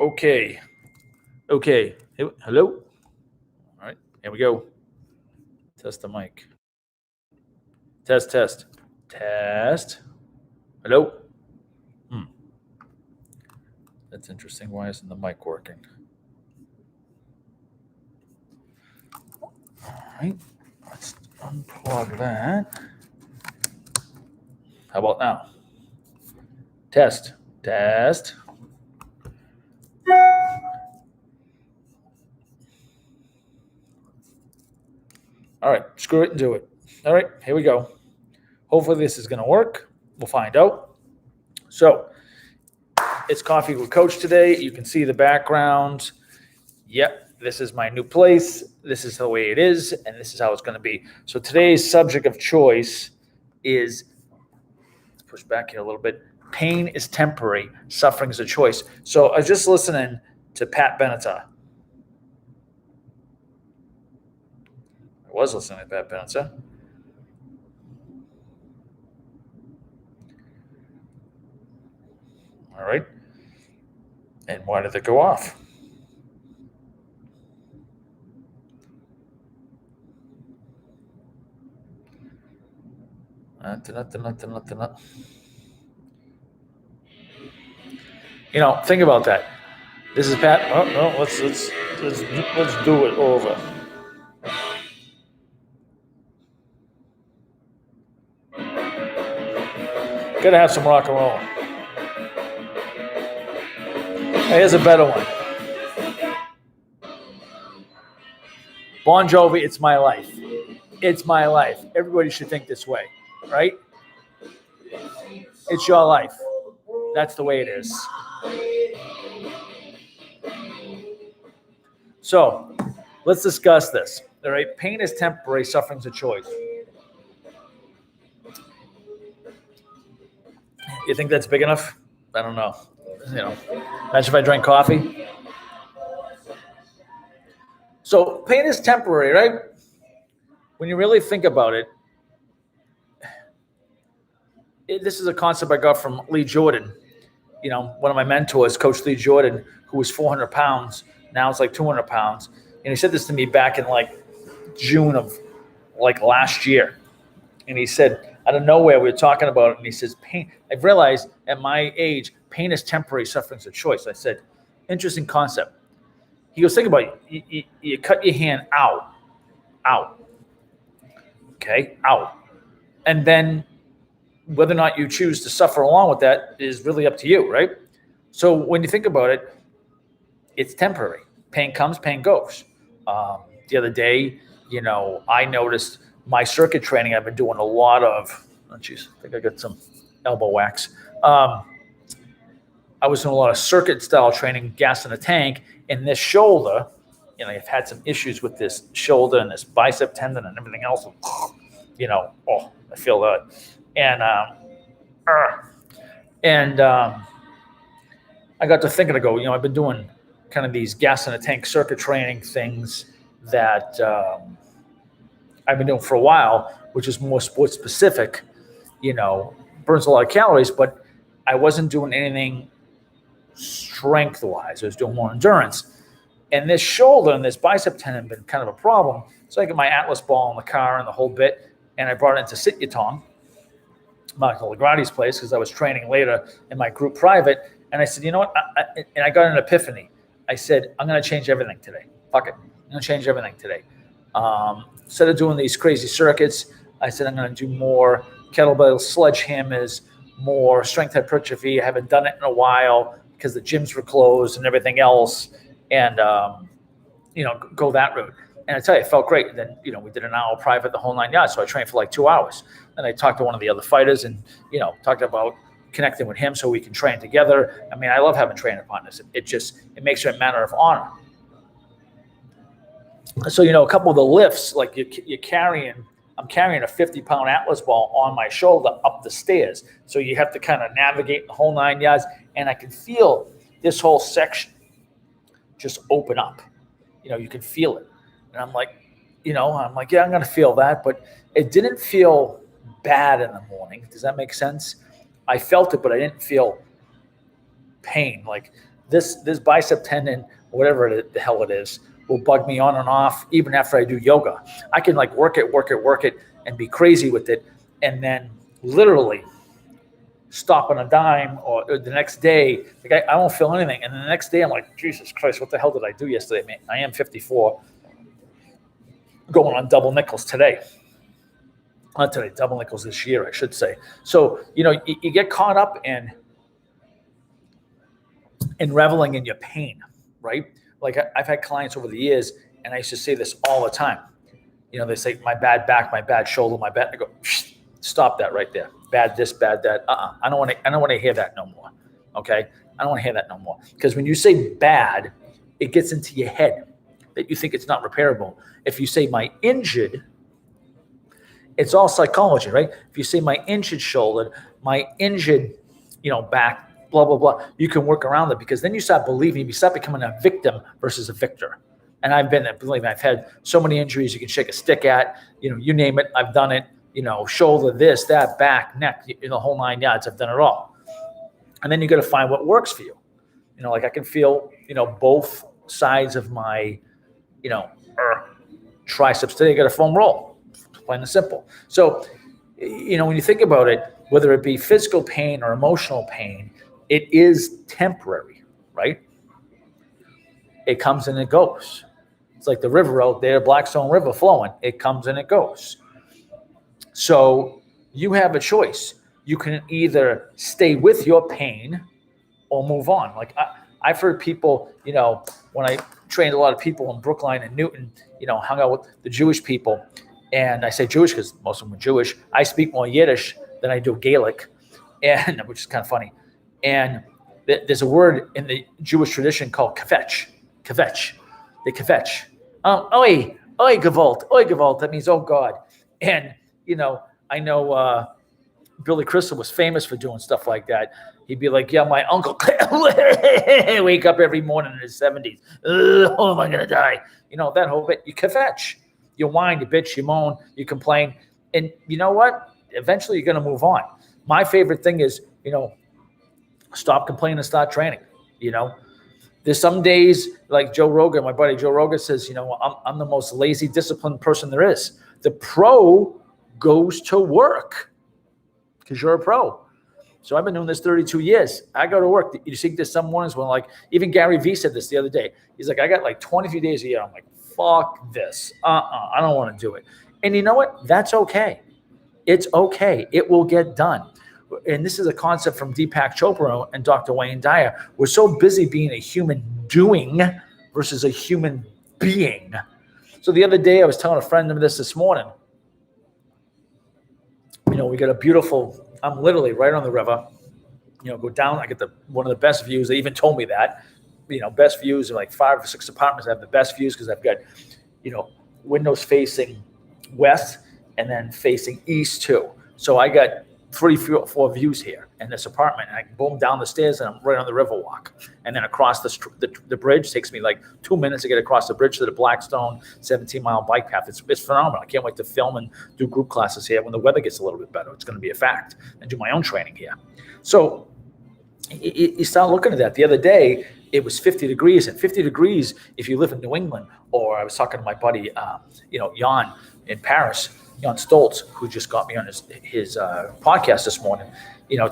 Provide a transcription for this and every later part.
Okay. Hello. All right. Here we go. Test the mic. Test. Hello. That's interesting. Why isn't the mic working? All right. Let's unplug that. How about now? Test. All right, screw it and do it. All right, here we go. Hopefully this is going to work. We'll find out. So it's Coffee with Coach today. You can see the background. Yep, this is my new place. This is the way it is, and this is how it's going to be. So today's subject of choice is, let's push back here a little bit. Pain is temporary, suffering is a choice. So I was just listening to Pat Benatar. I was listening to Pat Benatar. All right. And why did it go off? You know, think about that. This is Pat. Oh no, let's do it over. Gotta have some rock and roll. Here's a better one. Bon Jovi, It's My Life. It's my life. Everybody should think this way, right? It's your life. That's the way it is. So let's discuss this. All right. Pain is temporary, suffering's a choice. You think that's big enough? I don't know. You know, imagine if I drank coffee. So pain is temporary, right? When you really think about it, this is a concept I got from Lee Jordan. You know, one of my mentors, Coach Lee Jordan, who was 400 pounds. Now it's like 200 pounds. And he said this to me back in like June of like last year. And he said, out of nowhere, we were talking about it. And he says, pain. I've realized at my age, pain is temporary, suffering's a choice. I said, interesting concept. He goes, think about it. You cut your hand out. Okay, out. And then whether or not you choose to suffer along with that is really up to you, right? So when you think about it, it's temporary. Pain comes, pain goes. The other day, you know, I noticed my circuit training. I've been doing a lot of, I think I got some elbow wax. I was doing a lot of circuit style training, gas in the tank, and this shoulder, you know, I've had some issues with this shoulder and this bicep tendon and everything else. You know, I feel that. And I got to thinking, you know, I've been doing kind of these gas in a tank circuit training things that I've been doing for a while, which is more sports specific, you know, burns a lot of calories, but I wasn't doing anything strength wise. I was doing more endurance. And this shoulder and this bicep tendon have been kind of a problem. So I got my Atlas ball in the car and the whole bit, and I brought it into Sit-Yatong, Michael Lagrati's place, because I was training later in my group private. And I said, you know what? I got an epiphany. I said, I'm going to change everything today. Fuck it. I'm going to change everything today. Instead of doing these crazy circuits, I said, I'm going to do more kettlebell sledgehammers, more strength hypertrophy. I haven't done it in a while because the gyms were closed and everything else. And, you know, go that route. And I tell you, it felt great. And then, you know, we did an hour private, the whole 9 yards. So I trained for like 2 hours. Then I talked to one of the other fighters and, you know, talked about connecting with him so we can train together. I mean, I love having training partners. It makes it a matter of honor. So, you know, a couple of the lifts, like I'm carrying a 50-pound Atlas ball on my shoulder up the stairs. So you have to kind of navigate the whole 9 yards. And I can feel this whole section just open up. You know, you can feel it. And I'm like, yeah, I'm going to feel that. But it didn't feel bad in the morning. Does that make sense? I felt it, but I didn't feel pain. Like this bicep tendon, whatever the hell it is, will bug me on and off even after I do yoga. I can like work it, and be crazy with it, and then literally stop on a dime, or the next day, like I don't feel anything. And the next day I'm like, Jesus Christ, what the hell did I do yesterday? Man, I am 54, going on double nickels today. Not today, double nickels this year, I should say. So, you get caught up in reveling in your pain, right? Like I've had clients over the years, and I used to say this all the time. They say, my bad back, my bad shoulder, my bad. I go, stop that right there. Bad this, bad that. I don't want to hear that no more. Okay? I don't want to hear that no more. Because when you say bad, it gets into your head that you think it's not repairable. If you say my injured, it's all psychology, right? If you say my injured shoulder, my injured, back, blah, blah, blah, you can work around it, because then you start believing, you start becoming a victim versus a victor. And I've been there. Believe me, I've had so many injuries you can shake a stick at. You name it, I've done it. Shoulder, this, that, back, neck, the whole 9 yards. I've done it all. And then you got to find what works for you. Like I can feel, both sides of my, triceps today. I got a foam roll, plain and simple. So, when you think about it, whether it be physical pain or emotional pain, it is temporary, right? It comes and it goes. It's like the river out there, Blackstone River flowing. It comes and it goes. So you have a choice. You can either stay with your pain or move on. Like I've heard people, when I trained a lot of people in Brookline and Newton, hung out with the Jewish people. And I say Jewish because most of them are Jewish. I speak more Yiddish than I do Gaelic, and which is kind of funny. And there's a word in the Jewish tradition called kvetch. Kvetch. They kvetch. Oi gewalt. That means, oh God. And, I know Billy Crystal was famous for doing stuff like that. He'd be like, yeah, my uncle wake up every morning in his 70s. Oh, am I going to die? That whole bit. You kvetch. You whine, you bitch, you moan, you complain. And you know what? Eventually you're going to move on. My favorite thing is, stop complaining and start training. There's some days like Joe Rogan, my buddy Joe Rogan says, I'm the most lazy, disciplined person there is. The pro goes to work because you're a pro. So I've been doing this 32 years. I go to work. You see there's some mornings when like, even Gary Vee said this the other day. He's like, I got like 23 days a year. I'm like, fuck this. I don't want to do it. And you know what? That's okay. It's okay. It will get done. And this is a concept from Deepak Chopra and Dr. Wayne Dyer. We're so busy being a human doing versus a human being. So the other day, I was telling a friend of this morning. We got a beautiful, I'm literally right on the river. Go down, I get one of the best views. They even told me that. Best views in like 5 or 6 apartments. I have the best views because I've got, windows facing west and then facing east too. So I got 3, 4 views here in this apartment. And I can boom down the stairs and I'm right on the river walk. And then across the bridge, takes me like 2 minutes to get across the bridge to the Blackstone 17-mile bike path. It's phenomenal. I can't wait to film and do group classes here when the weather gets a little bit better. It's going to be a fact. And do my own training here. So you start looking at that. The other day, it was 50 degrees. And 50 degrees, if you live in New England, or I was talking to my buddy, Jan in Paris, Jan Stoltz, who just got me on his podcast this morning,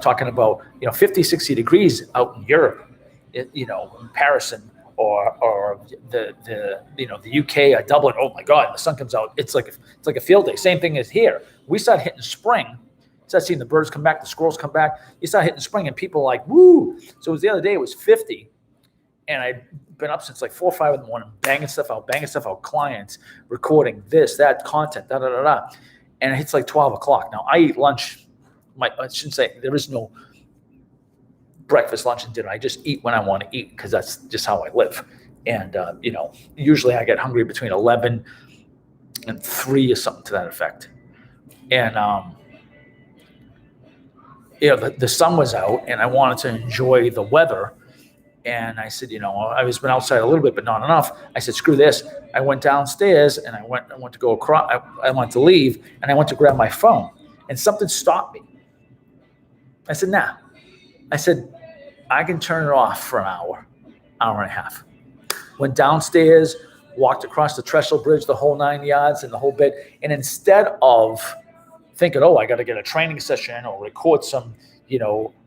talking about, 50, 60 degrees out in Europe, in Paris or the UK, Dublin. Oh my God, the sun comes out. It's like a field day. Same thing as here. We start hitting spring. Start seeing the birds come back, the squirrels come back. You start hitting spring, and people are like, woo. So it was the other day, it was 50. And I'd been up since like 4 or 5 in the morning, banging stuff out, clients, recording this, that, content, da-da-da-da. And it's like 12 o'clock. Now, I eat lunch. I shouldn't say, there is no breakfast, lunch, and dinner. I just eat when I want to eat because that's just how I live. And, usually I get hungry between 11 and 3 or something to that effect. And, the sun was out and I wanted to enjoy the weather. And I said, I was been outside a little bit, but not enough. I said, screw this. I went downstairs and I went to go across. I went to leave and I went to grab my phone and something stopped me. I said, nah. I said, I can turn it off for an hour. hour and a half. Went downstairs, walked across the Trestle Bridge, the whole 9 yards and the whole bit. And instead of thinking, oh, I got to get a training session or record some,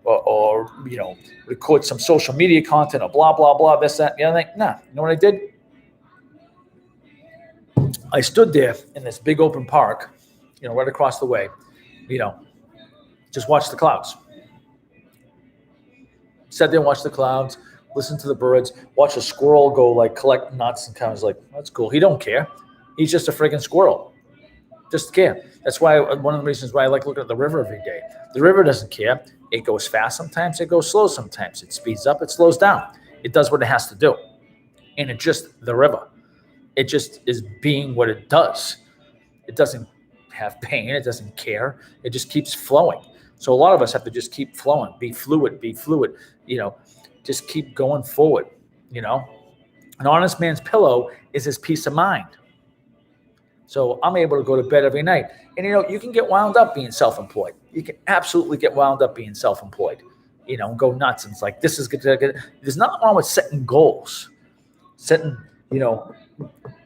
or record some social media content or blah, blah, blah, this, that, the other thing. Nah, you know what I did? I stood there in this big open park, right across the way, just watched the clouds. Sat there and watched the clouds, listened to the birds, watch a squirrel go like collect nuts, and kind of was like, that's cool. He don't care. He's just a friggin' squirrel. Just care. That's why one of the reasons why I like looking at the river every day. The river doesn't care. It goes fast sometimes. It goes slow sometimes. It speeds up. It slows down. It does what it has to do. And it's just the river. It just is being what it does. It doesn't have pain. It doesn't care. It just keeps flowing. So a lot of us have to just keep flowing, be fluid, just keep going forward, An honest man's pillow is his peace of mind. So I'm able to go to bed every night. And, you can get wound up being self-employed. You can absolutely get wound up being self-employed, go nuts. And it's like, this is good. There's nothing wrong with setting goals, setting,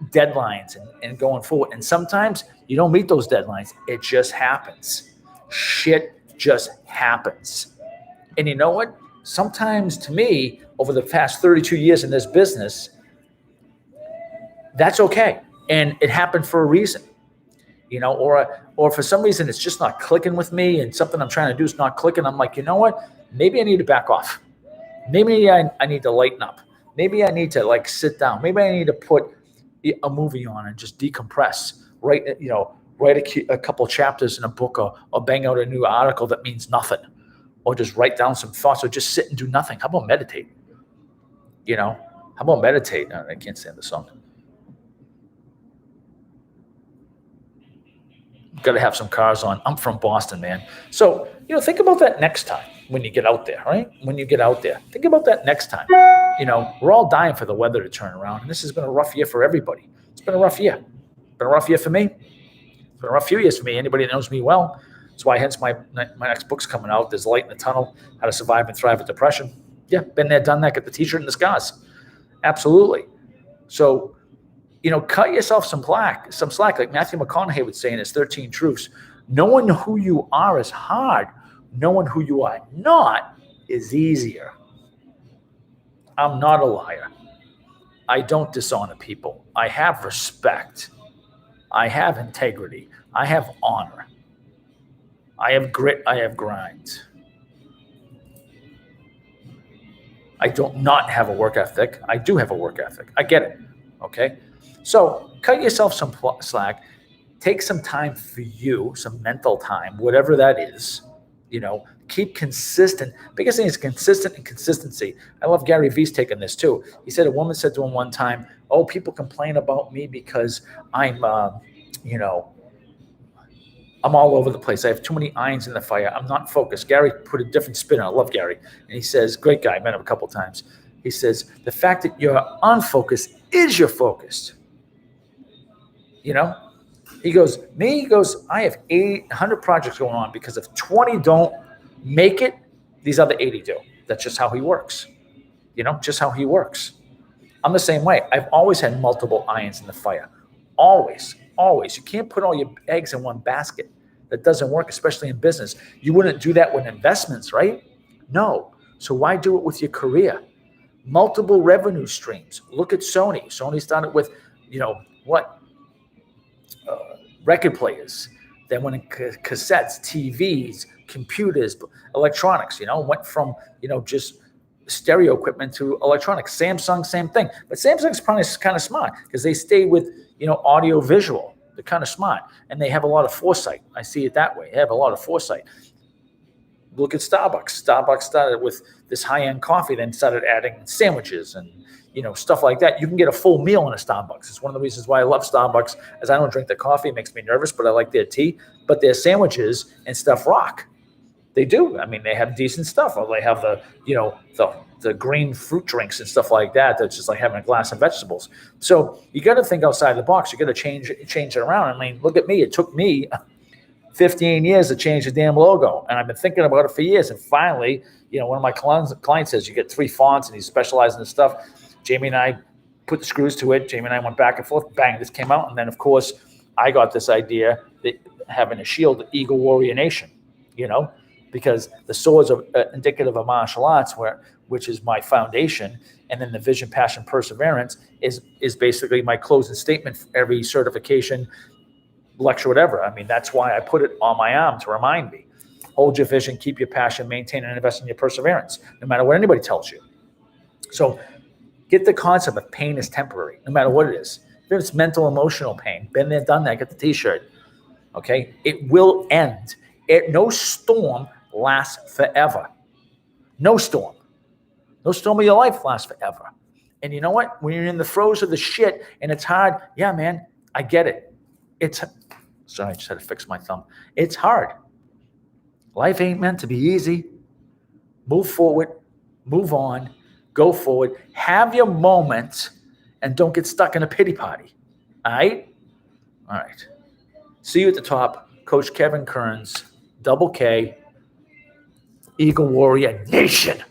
deadlines and going forward. And sometimes you don't meet those deadlines. It just happens. Shit just happens. And you know what? Sometimes to me, over the past 32 years in this business, that's okay. And it happened for a reason, or for some reason it's just not clicking with me and something I'm trying to do is not clicking. I'm like, you know what? Maybe I need to back off. Maybe I need to lighten up. Maybe I need to sit down. Maybe I need to put a movie on and just decompress, write a couple chapters in a book or bang out a new article that means nothing, or just write down some thoughts or just sit and do nothing. How about meditate? How about meditate? I can't stand the song. Got to have some cars on. I'm from Boston, man. So, think about that next time when you get out there, right? When you get out there, think about that next time. We're all dying for the weather to turn around. And this has been a rough year for everybody. It's been a rough year. It's been a rough year for me. It's been a rough few years for me. Anybody that knows me well. That's why, hence, my next book's coming out. There's light in the tunnel, How to Survive and Thrive with Depression. Yeah, been there, done that, get the t-shirt and the scars. Absolutely. So, cut yourself some slack, like Matthew McConaughey would say in his 13 Truths. Knowing who you are is hard. Knowing who you are not is easier. I'm not a liar. I don't dishonor people. I have respect. I have integrity. I have honor. I have grit. I have grind. I don't not have a work ethic. I do have a work ethic. I get it. Okay? So cut yourself some slack. Take some time for you, some mental time, whatever that is. Keep consistent. Biggest thing is consistent and consistency. I love Gary Vee's take on this too. He said a woman said to him one time, "Oh, people complain about me because I'm, I'm all over the place. I have too many irons in the fire. I'm not focused." Gary put a different spin on it. I love Gary. And he says, great guy, I met him a couple of times. He says, the fact that you're unfocused is you're focused. He goes, I have 800 projects going on because if 20 don't make it, these other 80 do. That's just how he works. Just how he works. I'm the same way. I've always had multiple irons in the fire. Always. You can't put all your eggs in one basket. That doesn't work, especially in business. You wouldn't do that with investments, right? No. So why do it with your career? Multiple revenue streams. Look at Sony. Sony started with, record players. Then went in cassettes, TVs, computers, electronics, went from, just stereo equipment to electronics. Samsung, same thing. But Samsung's probably kind of smart because they stay with, audio visual. They're kind of smart and they have a lot of foresight. I see it that way. They have a lot of foresight. Look at Starbucks. Starbucks started with this high-end coffee, then started adding sandwiches and, stuff like that. You can get a full meal in a Starbucks. It's one of the reasons why I love Starbucks, as I don't drink the coffee. It makes me nervous, but I like their tea. But their sandwiches and stuff rock. They do. I mean, they have decent stuff. Or they have the green fruit drinks and stuff like that. That's just like having a glass of vegetables. So you got to think outside the box. You got to change it around. I mean, look at me. It took me 15 years to change the damn logo. And I've been thinking about it for years. And finally, one of my clients says, you get 3 fonts, and he's specialized in this stuff. Jamie and I put the screws to it. Jamie and I went back and forth. Bang, this came out. And then, of course, I got this idea that having a shield, Eagle Warrior Nation, because the swords are indicative of martial arts, which is my foundation. And then the vision, passion, perseverance is basically my closing statement for every certification, lecture, whatever. I mean, that's why I put it on my arm to remind me. Hold your vision, keep your passion, maintain and invest in your perseverance, no matter what anybody tells you. So get the concept of pain is temporary, no matter what it is. If it's mental, emotional pain, been there, done that, get the t-shirt. Okay? It will end. No storm lasts forever. No storm. No storm of your life lasts forever. And you know what? When you're in the throes of the shit and it's hard, yeah, man, I get it. Sorry, I just had to fix my thumb. It's hard. Life ain't meant to be easy. Move forward, move on, go forward, have your moments, and don't get stuck in a pity party. All right? All right. See you at the top. Coach Kevin Kearns, Double K, Eagle Warrior Nation.